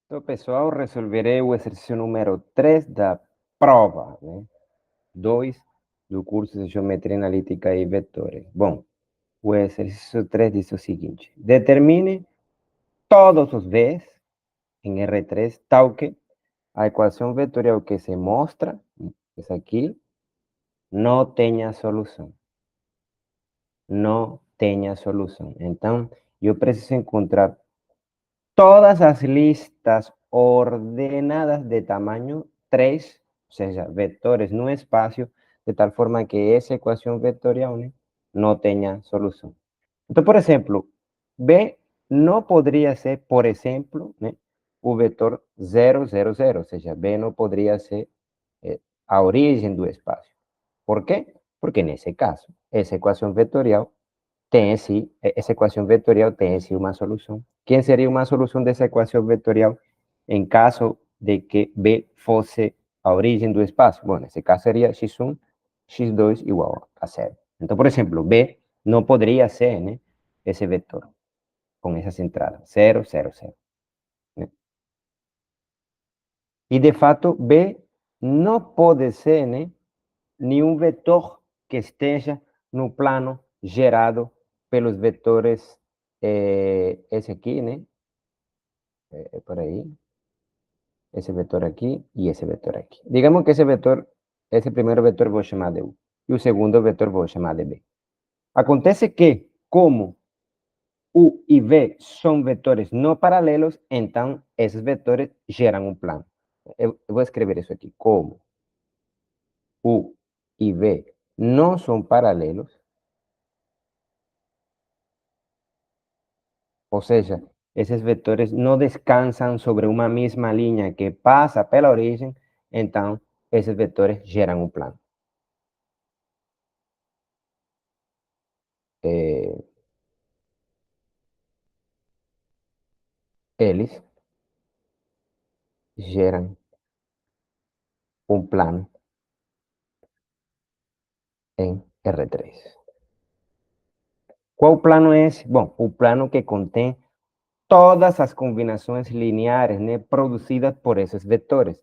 Então, pessoal, resolverei o exercício número 3 da prova, né? 2 do curso de Geometria Analítica e Vetores. Bom, o exercício 3 diz o seguinte: determine todos os V's em R3 tal que a equação vetorial que se mostra, essa aqui, não tenha solução. Não tenha solução. Então, eu preciso encontrar todas as listas ordenadas de tamaño 3, o sea, vectores no espacio, de tal forma que esa ecuación vectorial no tenga solución. Entonces, por ejemplo, B no podría ser, por ejemplo, un vector 0, 0, 0, o sea, B no podría ser a origen del espacio. ¿Por qué? Porque en ese caso, esa ecuación vectorial tem sí, esa ecuación vectorial tem sí una solución. ¿Quién sería una solución de esa ecuación vectorial en caso de que B fuese a origen del espacio? Bueno, en ese caso sería x1, x2 igual a 0. Entonces, por ejemplo, B no podría ser, ¿no?, ese vector con esas entradas, 0, 0, 0. ¿No? Y de facto, B no puede ser, ¿no?, ni un vector que esteja no plano gerado pelos vetores, esse aqui, né? Por aí, esse vetor aqui e esse vetor aqui. Digamos que esse vetor, esse primeiro vetor vou chamar de U, e o segundo vetor vou chamar de B. Acontece que, como U e V são vetores não paralelos, então esses vetores geram um plano. Eu vou escrever isso aqui, como U e V não são paralelos, ou seja, esses vetores não descansam sobre uma mesma linha que passa pela origem, então esses vetores geram um plano. Eles geram um plano em R3. Qual plano é esse? Bom, o plano que contém todas as combinações lineares, né, produzidas por esses vetores.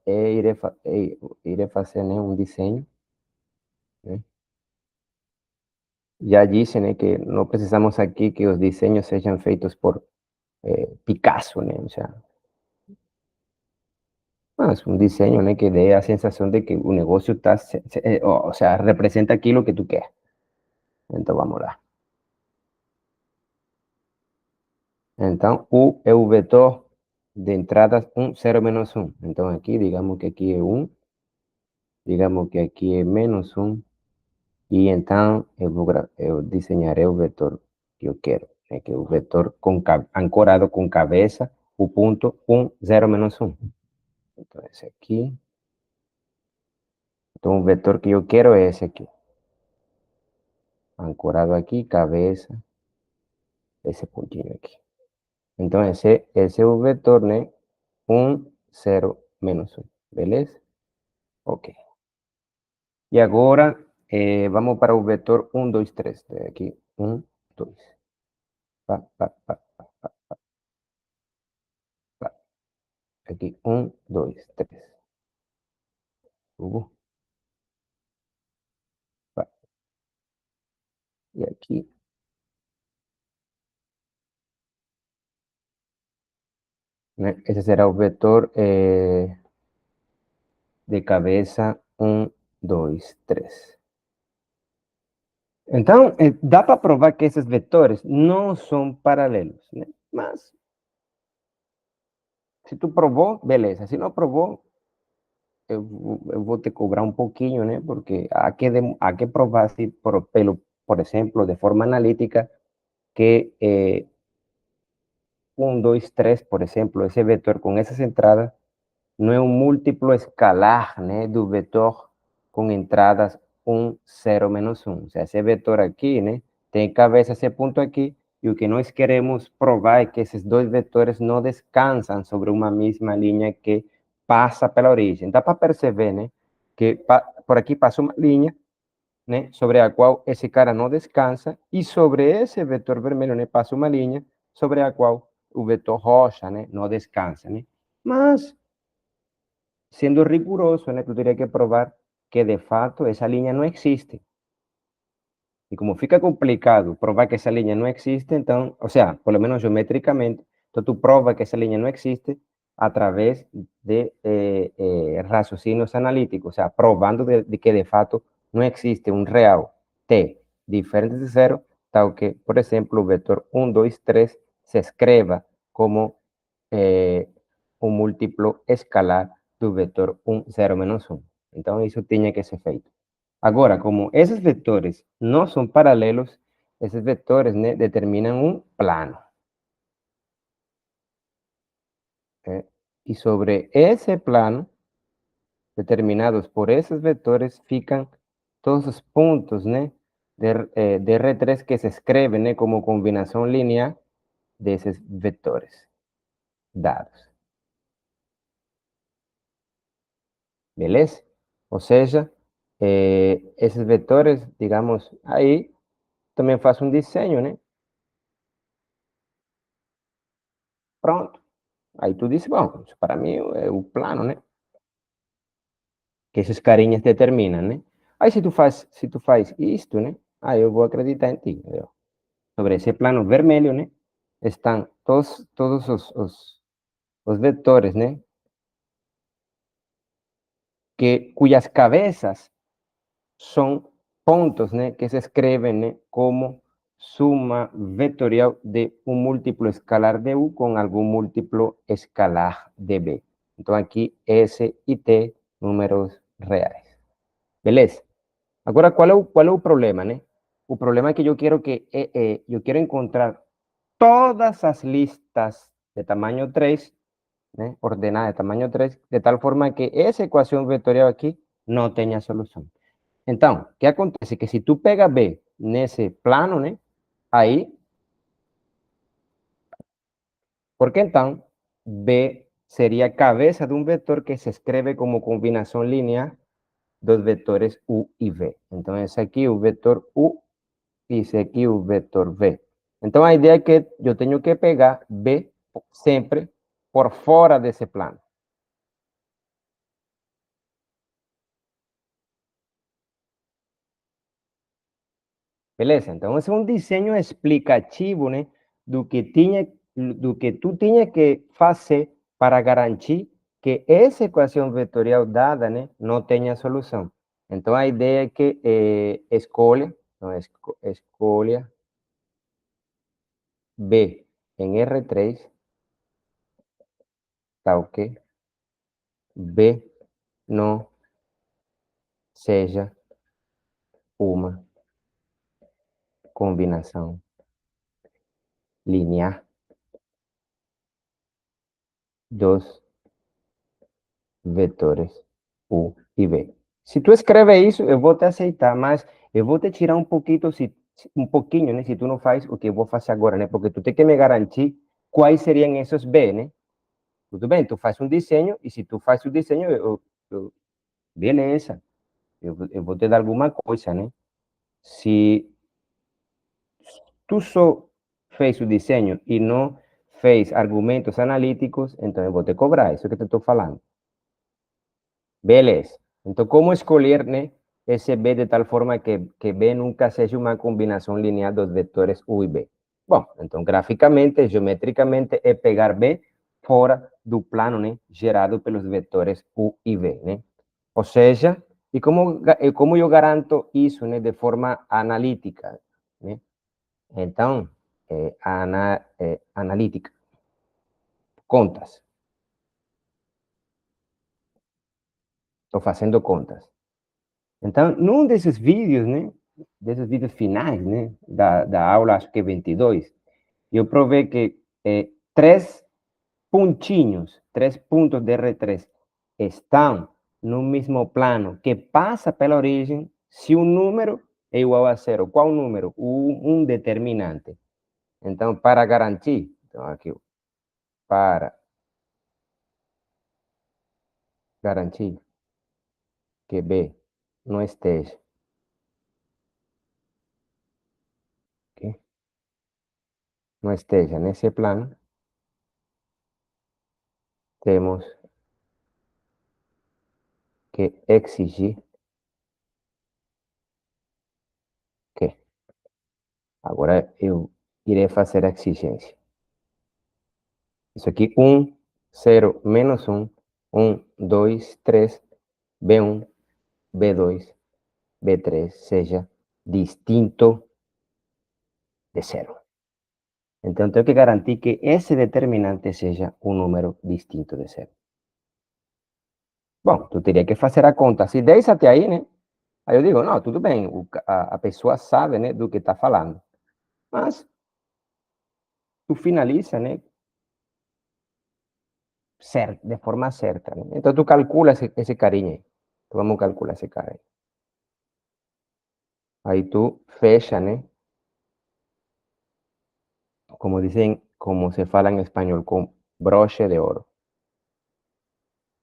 Irei fazer, né, um desenho, né? Já disse, né, que não precisamos aqui que os desenhos sejam feitos por Picasso, né? O sea, es un diseño, ¿no?, que dé la sensación de que un negocio está, o sea, representa aquí lo que tú quieres. Entonces, vamos lá. Então, U é o vetor de entradas 1, 0, menos 1. Então, aqui, digamos que aqui é 1, digamos que aqui é menos 1, e então eu desenharei o vetor que eu quero, né, que é o vetor ancorado com cabeça, o ponto 1, 0, menos 1. Então, esse aqui. Então, o vetor que eu quero é esse aqui. Ancorado aqui, cabeça, esse pontinho aqui. Então, esse é o vetor, né? 1, 0, menos 1. Beleza? Ok. E agora, vamos para o vetor 1, 2, 3. Aqui, 1, 2. Pá, pá, pá, pá, pá, pá. Aqui, 1, 2, 3. Subo. Pá. E aqui. Né? Esse será o vetor de cabeça 1, 2, 3. Então, dá para provar que esses vetores não são paralelos, né? Mas, se tu provou, beleza. Se não provou, eu vou te cobrar um pouquinho, né? Porque há que provar, se por exemplo, de forma analítica, que 1, 2, 3, por exemplo, esse vetor com essas entradas não é um múltiplo escalar, né, do vetor com entradas 1, 0, menos 1. Ou seja, esse vetor aqui, né, tem cabeça esse ponto aqui, e o que nós queremos provar é que esses dois vetores não descansam sobre uma mesma linha que passa pela origem. Dá para perceber, né, que por aqui passa uma linha, né, sobre a qual esse cara não descansa, e sobre esse vetor vermelho, né, passa uma linha sobre a qual o vetor rocha, né? Não descansa, né? Mas, sendo riguroso, né? Tu teria que provar que, de fato, essa linha não existe. Y como fica complicado probar que esa línea no existe, entonces, o sea, por lo menos geométricamente, entonces tú pruebas que esa línea no existe a través de raciocinios analíticos, o sea, probando de que de facto no existe un real t diferente de cero, tal que, por ejemplo, el vector 1, 2, 3 se escriba como un múltiplo escalar del vector 1, 0, menos 1. Entonces, eso tiene que ser feito. Agora, como esses vetores não são paralelos, esses vetores, né, determinam um plano. E sobre esse plano, determinados por esses vetores, ficam todos os pontos, né, de R3 que se escrevem, né, como combinação linear desses vetores dados. Beleza? Ou seja, esses vetores, digamos, aí também faço um desenho, né? Pronto. Aí tu disse, bom, isso para mim é o plano, né? Que esses carinhas determinam, né? Aí se tu faz isto, né? Aí eu vou acreditar em ti. Entendeu? Sobre esse plano vermelho, né? Estão todos os vetores, né? Cujas cabeças são pontos, né? Que se escrevem, né? Como suma vetorial de um múltiplo escalar de U com algum múltiplo escalar de B. Então, aqui, S e T, números reais. Beleza? Agora, qual é o problema, né? O problema é que eu quero encontrar todas as listas de tamanho 3, né? Ordenadas de tamanho 3, de tal forma que essa equação vetorial aqui não tenha solução. Então, o que acontece? Que se tu pega B nesse plano, né? Aí, porque então, B seria a cabeça de um vetor que se escreve como combinação linear dos vetores U e V. Então, esse aqui, o vetor U, hice aquí un vector V. Entonces, la idea es que yo tengo que pegar B siempre por fuera de ese plano. Beleza? Então, esse é um desenho explicativo, né, do que tu tinha que fazer para garantir que essa equação vetorial dada, né, não tenha solução. Então, a ideia é que escolha, não, escolha B em R3, tá ok? B não seja uma combinação linear dos vetores U e V. Se tu escreve isso, eu vou te aceitar, mas eu vou te tirar um pouquinho, né? Se tu não faz o que eu vou fazer agora, né? Porque tu tem que me garantir quais seriam esses B, né? Tudo bem, tu faz um desenho, e se tu faz o desenho, beleza, eu vou te dar alguma coisa, né? Se tu só fez o desenho e não fez argumentos analíticos, então eu vou te cobrar, isso que eu estou falando. Beleza. Então, como escolher, né, esse B de tal forma que B nunca seja uma combinação linear dos vetores U e B? Bom, então, graficamente, geometricamente, é pegar B fora do plano, né, gerado pelos vetores U e V, né? Ou seja, e como eu garanto isso, né, de forma analítica, né? Então, analítica, contas. Estou fazendo contas. Então, num desses vídeos, né, desses vídeos finais, né, da aula, acho que 22, eu provei que três pontinhos, 3 pontos de R3 estão no mesmo plano que passa pela origem se o número é igual a zero. Qual número? Um determinante. Então, para garantir, então aqui, para garantir que B não esteja, ok? Não esteja nesse plano, temos que exigir que. Agora eu irei fazer a exigência. Isso aqui, 1, 0, menos 1, 1, 2, 3, B1, B2, B3, seja distinto de 0. Então, tenho que garantir que esse determinante seja um número distinto de 0. Bom, tu teria que fazer a conta. Se 10 até aí, né? Aí eu digo, não, tudo bem, a pessoa sabe, né, do que está falando. Mas tu finaliza, né, de forma certa. Né? Então, tu calcula esse carinha aí. Então, vamos calcular esse cara aí. Aí tu fecha, né? Como dicen, como se fala en español, con broche de oro.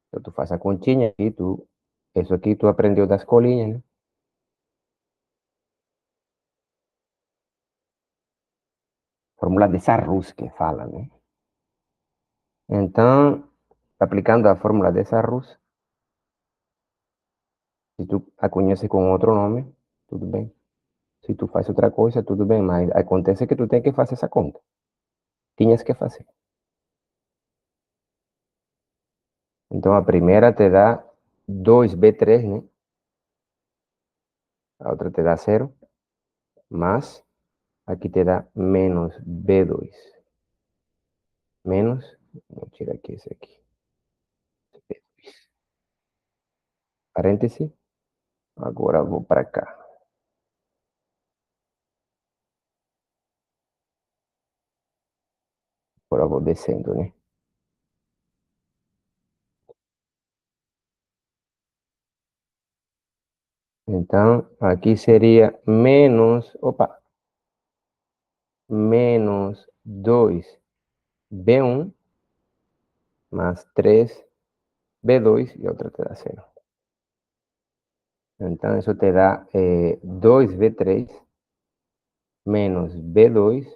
Entonces, tú faz a conchinha y tú, eso aquí tú aprendió da escolinha, né? Fórmula de Sarrus que fala, né? Então, aplicando a fórmula de Sarrus, se tu a conhece com outro nome, tudo bem. Se tu faz outra coisa, tudo bem, mas acontece que tu tem que fazer essa conta. Tinhas que fazer. Então, a primeira te dá 2B3, né? A outra te dá 0, mas aqui te dá menos B2. Menos, vou tirar aqui esse aqui. B2. Parêntese. Agora vou para cá. Agora vou descendo, né? Então, aqui seria menos, opa, menos 2B1 mais 3B2 e outra te dá 0. Então, isso te dá 2B3 menos B2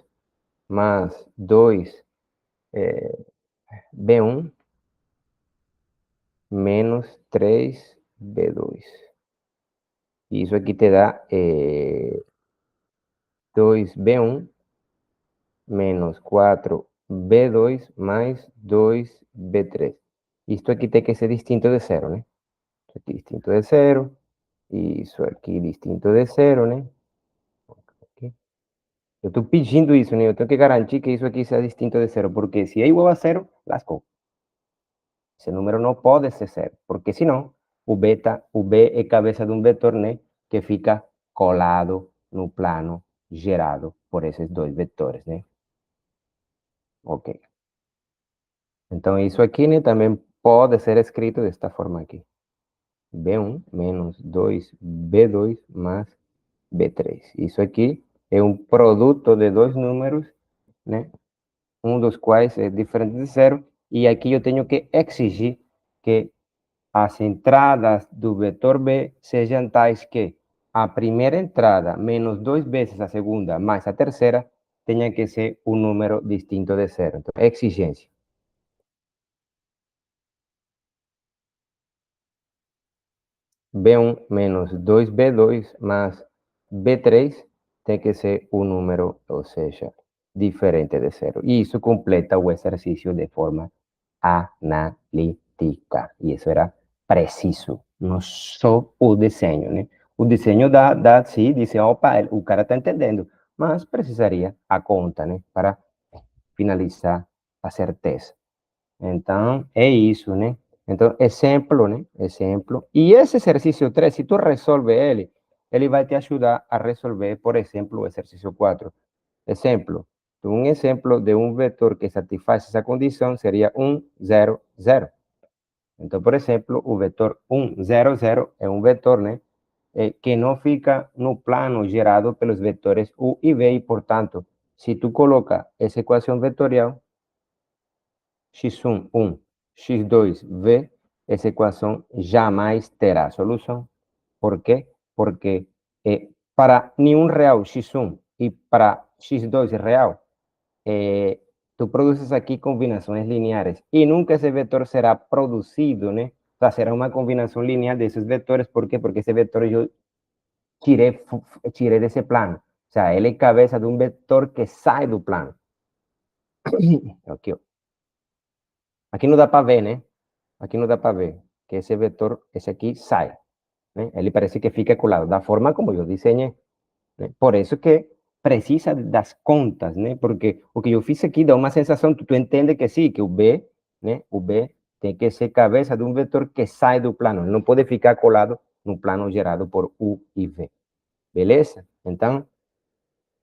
mais 2B1 menos 3B2. E isso aqui te dá 2B1 menos 4B2 mais 2B3. Isto aqui tem que ser distinto de 0, né? Isso aqui distinto de 0. E isso aqui distinto de 0, né? Aqui. Eu estou pedindo isso, né? Eu tenho que garantir que isso aqui seja distinto de 0, porque se é igual a 0, lascou. Esse número não pode ser 0, porque senão o B é cabeça de um vetor, né? Que fica colado no plano gerado por esses dois vetores, né? Ok. Então, isso aqui, né, também pode ser escrito desta forma aqui. B1 menos 2B2 mais B3. Isso aqui é um produto de dois números, né? Um dos quais é diferente de 0. E aqui eu tenho que exigir que as entradas do vetor B sejam tais que a primeira entrada menos 2 vezes a segunda mais a terceira tenha que ser um número distinto de 0. Então, exigência. B1 menos 2B2 mais B3 tem que ser um número, ou seja, diferente de 0. E isso completa o exercício de forma analítica. E isso era preciso, não só o desenho, né? O desenho dá sim, diz, opa, o cara está entendendo, mas precisaria a conta, né? Para finalizar a certeza. Então, é isso, né? Então, exemplo, né? Exemplo. E esse exercício 3, se tu resolve ele vai te ajudar a resolver, por exemplo, o exercício 4. Exemplo. Um exemplo de um vetor que satisfaz essa condição seria 1, 0, 0. Então, por exemplo, o vetor 1, 0, 0 é um vetor, né? Que não fica no plano gerado pelos vetores U e V, e, portanto, se tu coloca essa equação vetorial, x1, 1, x2, v, essa equação jamais terá solução. Por quê? Porque para nenhum real x1 e para x2 real, tú produces aquí combinaciones lineares y nunca ese vector será producido, ¿no? O sea, será una combinación lineal de esos vectores. ¿Por qué? Porque ese vector yo tiré de ese plano. O sea, él es cabeza de un vector que sale del plano. Aquí no dá para ver, ¿no? Aquí no dá para ver que ese vector, ese aquí, sai. ¿No? Ele parece que fica colado da forma como eu desenhei. Né? Por isso que precisa das contas, né? Porque o que eu fiz aqui dá uma sensação, tu entende que sim, que o B, né? O B tem que ser cabeça de um vetor que sai do plano, ele não pode ficar colado no plano gerado por U e V. Beleza? Então,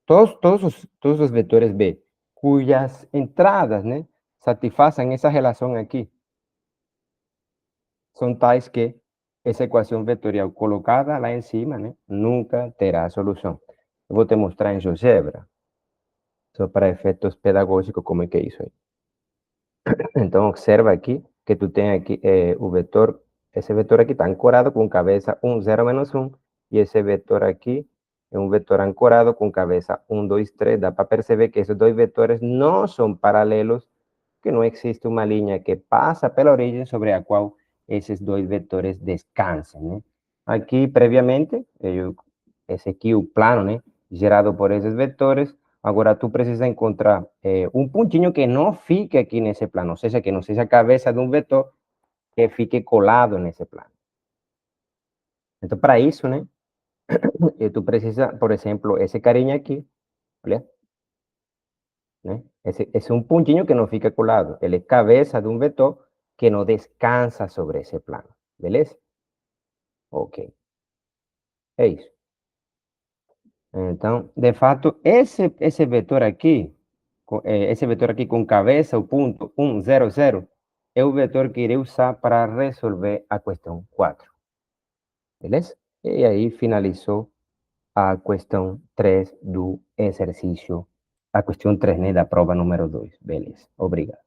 todos os vetores B, cujas entradas, né? Satisfazem essa relação aqui, são tais que essa equação vetorial colocada lá em cima, né, nunca terá solução. Eu vou te mostrar em GeoGebra, só para efeitos pedagógicos, como é que é isso aí. Então, observa aqui que tu tem aqui o vetor, esse vetor aqui está ancorado com cabeça 1, 0, menos 1, e esse vetor aqui é um vetor ancorado com cabeça 1, 2, 3. Dá para perceber que esses dois vetores não são paralelos, que não existe uma linha que passa pela origem sobre a qual esses dois vetores descansam, né? Aqui, previamente, esse aqui é o plano, né, gerado por esses vetores. Agora, tu precisa encontrar um pontinho que não fique aqui nesse plano, ou seja, que não seja a cabeça de um vetor que fique colado nesse plano. Então, para isso, né, tu precisa, por exemplo, esse carinha aqui, olha, né? Esse é um pontinho que não fica colado. Ele é cabeça de um vetor que não descansa sobre esse plano. Beleza? Ok. É isso. Então, de fato, esse vetor aqui, esse vetor aqui com cabeça, o ponto 1, 0, 0, é o vetor que irei usar para resolver a questão 4. Beleza? E aí finalizou a questão 3 do exercício, a questão 3, né, da prova número 2. Beleza. Obrigado.